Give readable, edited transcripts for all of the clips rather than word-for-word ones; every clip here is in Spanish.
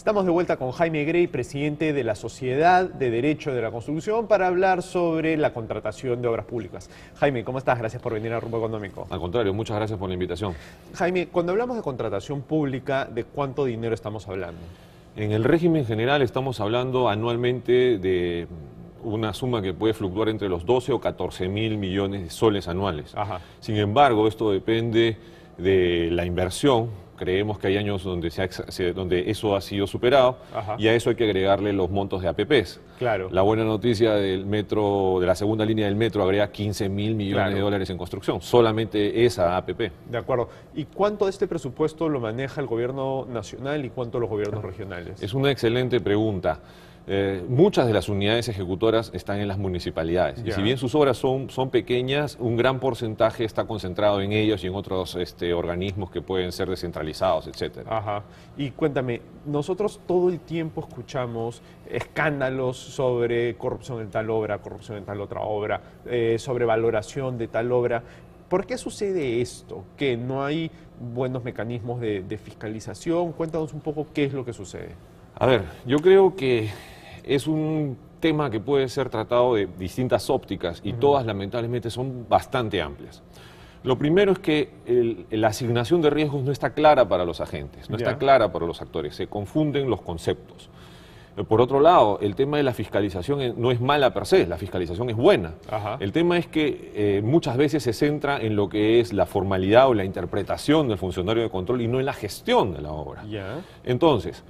Estamos de vuelta con Jaime Grey, presidente de la Sociedad de Derecho de la Construcción, para hablar sobre la contratación de obras públicas. Jaime, ¿cómo estás? Gracias por venir a Rumbo Económico. Al contrario, muchas gracias por la invitación. Jaime, cuando hablamos de contratación pública, ¿de cuánto dinero estamos hablando? En el régimen general estamos hablando anualmente de una suma que puede fluctuar entre los 12 o 14 mil millones de soles anuales. Ajá. Sin embargo, esto depende de la inversión. Creemos que hay años donde, donde eso ha sido superado. Ajá. Y a eso hay que agregarle los montos de APPs. Claro. La buena noticia del metro, de la segunda línea del metro, agrega 15 mil millones de dólares en construcción, solamente esa APP. De acuerdo. ¿Y cuánto de este presupuesto lo maneja el gobierno nacional y cuánto los gobiernos regionales? Es una excelente pregunta. Muchas de las unidades ejecutoras están en las municipalidades. Ya. Y si bien sus obras son pequeñas, un gran porcentaje está concentrado en ellos y en otros organismos que pueden ser descentralizados, etcétera. Ajá. Y cuéntame, nosotros todo el tiempo escuchamos escándalos sobre corrupción en tal obra, corrupción en tal otra obra, sobre valoración de tal obra. ¿Por qué sucede esto? ¿Que no hay buenos mecanismos de fiscalización? Cuéntanos un poco qué es lo que sucede. A ver, yo creo que es un tema que puede ser tratado de distintas ópticas y todas lamentablemente son bastante amplias. Lo primero es que la asignación de riesgos no está clara para los agentes, no está clara para los actores, se confunden los conceptos. Por otro lado, el tema de la fiscalización no es mala per se, la fiscalización es buena. Ajá. El tema es que muchas veces se centra en lo que es la formalidad o la interpretación del funcionario de control y no en la gestión de la obra. Ya. Entonces,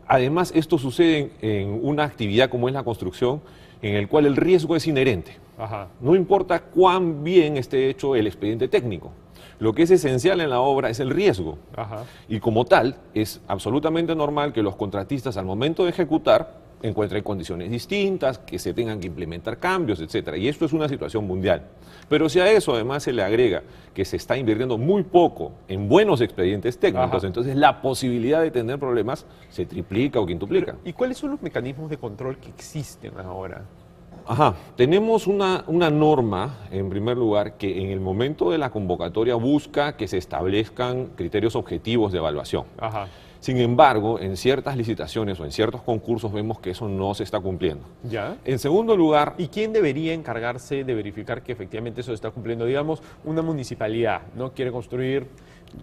además esto sucede en una actividad como es la construcción, en el cual el riesgo es inherente. Ajá. No importa cuán bien esté hecho el expediente técnico. Lo que es esencial en la obra es el riesgo. Ajá. Y como tal, es absolutamente normal que los contratistas al momento de ejecutar encuentren condiciones distintas, que se tengan que implementar cambios, etcétera. Y esto es una situación mundial. Pero si a eso además se le agrega que se está invirtiendo muy poco en buenos expedientes técnicos, Ajá. entonces la posibilidad de tener problemas se triplica o quintuplica. ¿Y cuáles son los mecanismos de control que existen ahora? Ajá, tenemos una norma, en primer lugar, que en el momento de la convocatoria busca que se establezcan criterios objetivos de evaluación. Ajá. Sin embargo, en ciertas licitaciones o en ciertos concursos vemos que eso no se está cumpliendo. ¿Ya? En segundo lugar, ¿Y quién debería encargarse de verificar que efectivamente eso se está cumpliendo? Digamos, una municipalidad, ¿no? Quiere construir,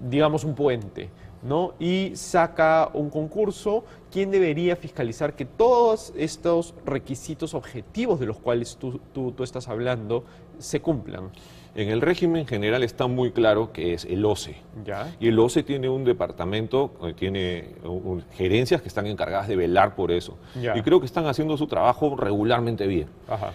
digamos, un puente, ¿no? Y saca un concurso. ¿Quién debería fiscalizar que todos estos requisitos objetivos de los cuales tú estás hablando se cumplan? en el régimen general está muy claro que es el OCE. ¿Ya? Y el OCE tiene un departamento, tiene gerencias que están encargadas de velar por eso. Ya. Y creo que están haciendo su trabajo regularmente bien. Ajá.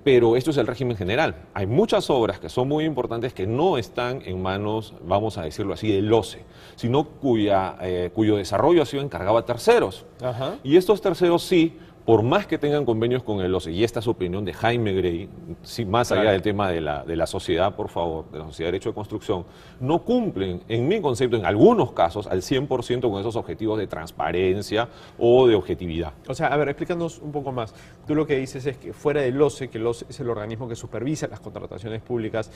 Pero esto es el régimen general. Hay muchas obras que son muy importantes que no están en manos, vamos a decirlo así, del OCE, sino cuyo desarrollo ha sido encargado a terceros. Ajá. Y estos terceros sí, por más que tengan convenios con el OCE, y esta es opinión de Jaime Grey, sí, más allá del tema de la sociedad, por favor, de la Sociedad de Derecho de Construcción, no cumplen, en mi concepto, en algunos casos, al 100% con esos objetivos de transparencia o de objetividad. O sea, a ver, explícanos un poco más. Tú lo que dices es que fuera del OCE, que el OCE es el organismo que supervisa las contrataciones públicas,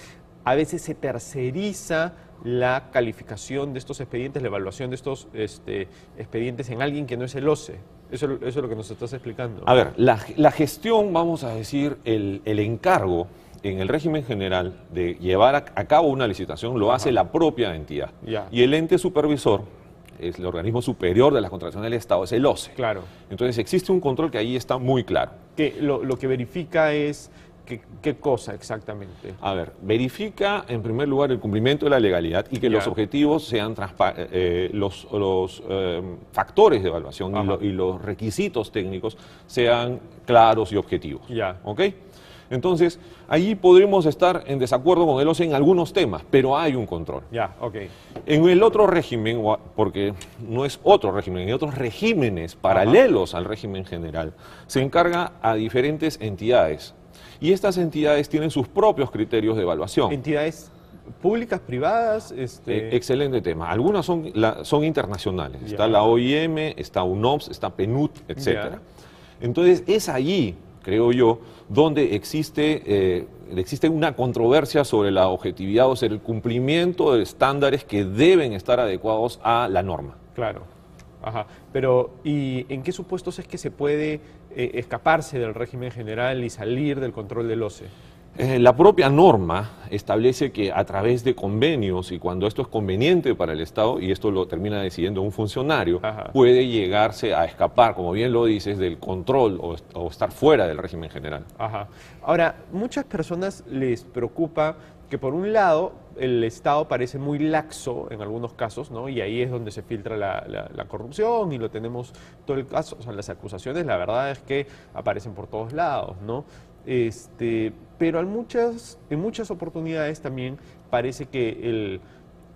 a veces se terceriza la calificación de estos expedientes, la evaluación de estos expedientes en alguien que no es el OCE. Eso es lo que nos estás explicando. A ver, la gestión, vamos a decir, el encargo en el régimen general de llevar a cabo una licitación lo hace la propia entidad. Ya. Y el ente supervisor, es el organismo superior de la contratación del Estado, es el OCE. Claro. Entonces existe un control que ahí está muy claro. Que lo que verifica es qué cosa exactamente. A ver, verifica en primer lugar el cumplimiento de la legalidad y que Ya. los objetivos sean los factores de evaluación y los requisitos técnicos sean claros y objetivos. Ya. ¿Ok? Entonces, allí podremos estar en desacuerdo con el OCE en algunos temas, pero hay un control. Ya, ok. En el otro régimen, porque no es otro régimen, en otros regímenes paralelos al régimen general, se encarga a diferentes entidades. Y estas entidades tienen sus propios criterios de evaluación. ¿Entidades públicas, privadas? Excelente tema. Algunas son internacionales. Ya. Está la OIM, está UNOPS, está PNUD, etc. Ya. Entonces, es allí, creo yo, donde existe una controversia sobre la objetividad o sobre el cumplimiento de estándares que deben estar adecuados a la norma. Claro. Ajá. Pero, ¿y en qué supuestos es que se puede escaparse del régimen general y salir del control del OCE? La propia norma establece que a través de convenios y cuando esto es conveniente para el Estado, y esto lo termina decidiendo un funcionario, Ajá. puede llegarse a escapar, como bien lo dices, del control o estar fuera del régimen general. Ajá. Ahora, muchas personas les preocupa que por un lado el Estado parece muy laxo en algunos casos, ¿no? Y ahí es donde se filtra la corrupción y lo tenemos todo el caso. O sea, las acusaciones, la verdad es que aparecen por todos lados, ¿no? Pero en muchas oportunidades también parece que el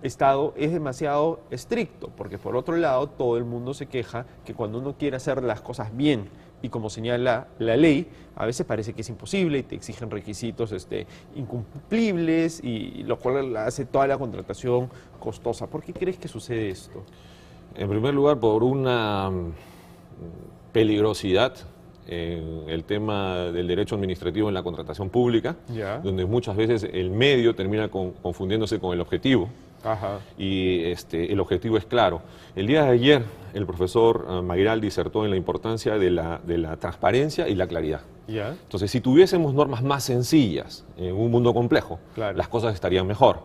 Estado es demasiado estricto, porque por otro lado todo el mundo se queja que cuando uno quiere hacer las cosas bien y como señala la ley, a veces parece que es imposible y te exigen requisitos incumplibles y lo cual hace toda la contratación costosa. ¿Por qué crees que sucede esto? En primer lugar, por una peligrosidad en el tema del derecho administrativo en la contratación pública, Ya. donde muchas veces el medio termina confundiéndose con el objetivo. Ajá. Y el objetivo es claro. El día de ayer el profesor Mayral disertó en la importancia de la transparencia y la claridad. Ya. Entonces, si tuviésemos normas más sencillas en un mundo complejo, Claro. las cosas estarían mejor.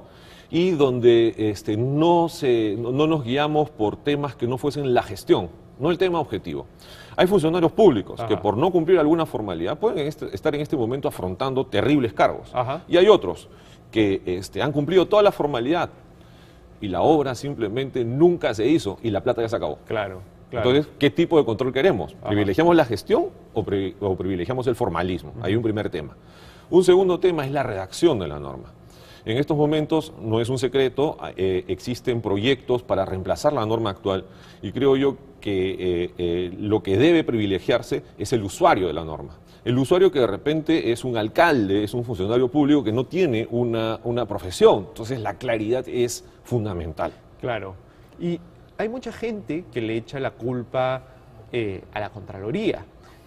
Y donde no nos guiamos por temas que no fuesen la gestión, no el tema objetivo. Hay funcionarios públicos que Ajá. por no cumplir alguna formalidad pueden estar en este momento afrontando terribles cargos. Ajá. Y hay otros que han cumplido toda la formalidad y la obra simplemente nunca se hizo y la plata ya se acabó. Claro, claro. Entonces, ¿qué tipo de control queremos? Ajá. ¿Privilegiamos la gestión o privilegiamos el formalismo? Hay un primer tema. Un segundo tema es la redacción de la norma. En estos momentos, no es un secreto, existen proyectos para reemplazar la norma actual y creo yo que lo que debe privilegiarse es el usuario de la norma. El usuario que de repente es un alcalde, es un funcionario público que no tiene una profesión. Entonces la claridad es fundamental. Claro. Y hay mucha gente que le echa la culpa a la Contraloría,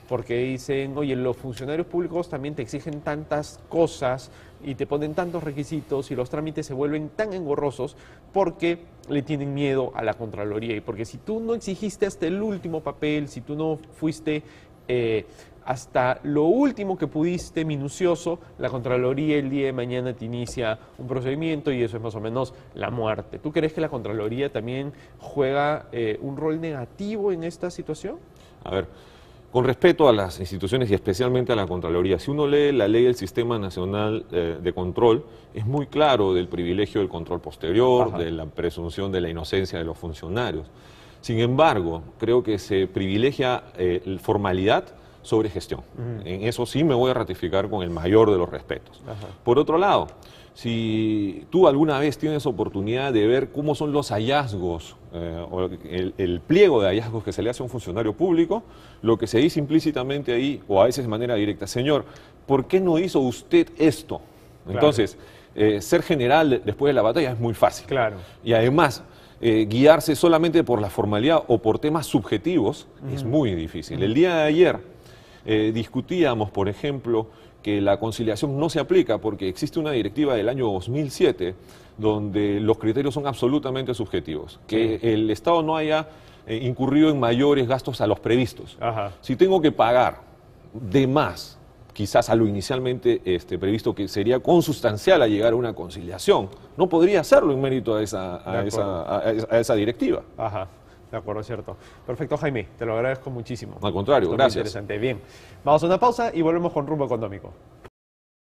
porque dicen, oye, los funcionarios públicos también te exigen tantas cosas y te ponen tantos requisitos y los trámites se vuelven tan engorrosos porque le tienen miedo a la Contraloría. Y porque si tú no exigiste hasta el último papel, si tú no fuiste hasta lo último que pudiste, minucioso, la Contraloría el día de mañana te inicia un procedimiento y eso es más o menos la muerte. ¿Tú crees que la Contraloría también juega un rol negativo en esta situación? A ver, con respeto a las instituciones y especialmente a la Contraloría, si uno lee la ley del Sistema Nacional de Control, es muy claro del privilegio del control posterior, Ajá. de la presunción de la inocencia de los funcionarios. Sin embargo, creo que se privilegia formalidad sobre gestión. En eso sí me voy a ratificar con el mayor de los respetos. Ajá. Por otro lado, si tú alguna vez tienes oportunidad de ver cómo son los hallazgos, o el pliego de hallazgos que se le hace a un funcionario público, lo que se dice implícitamente ahí, o a veces de manera directa, señor, ¿por qué no hizo usted esto? Claro. Entonces, ser general después de la batalla es muy fácil. Claro. Y además, guiarse solamente por la formalidad o por temas subjetivos es muy difícil. El día de ayer discutíamos, por ejemplo, que la conciliación no se aplica porque existe una directiva del año 2007 donde los criterios son absolutamente subjetivos, que el Estado no haya incurrido en mayores gastos a los previstos. Ajá. Si tengo que pagar de más, quizás a lo inicialmente previsto, que sería consustancial a llegar a una conciliación, no podría hacerlo en mérito a esa directiva. Ajá. De acuerdo, cierto. Perfecto, Jaime. Te lo agradezco muchísimo. Al contrario, Estuvo muy gracias. interesante. Bien. Vamos a una pausa y volvemos con Rumbo Económico.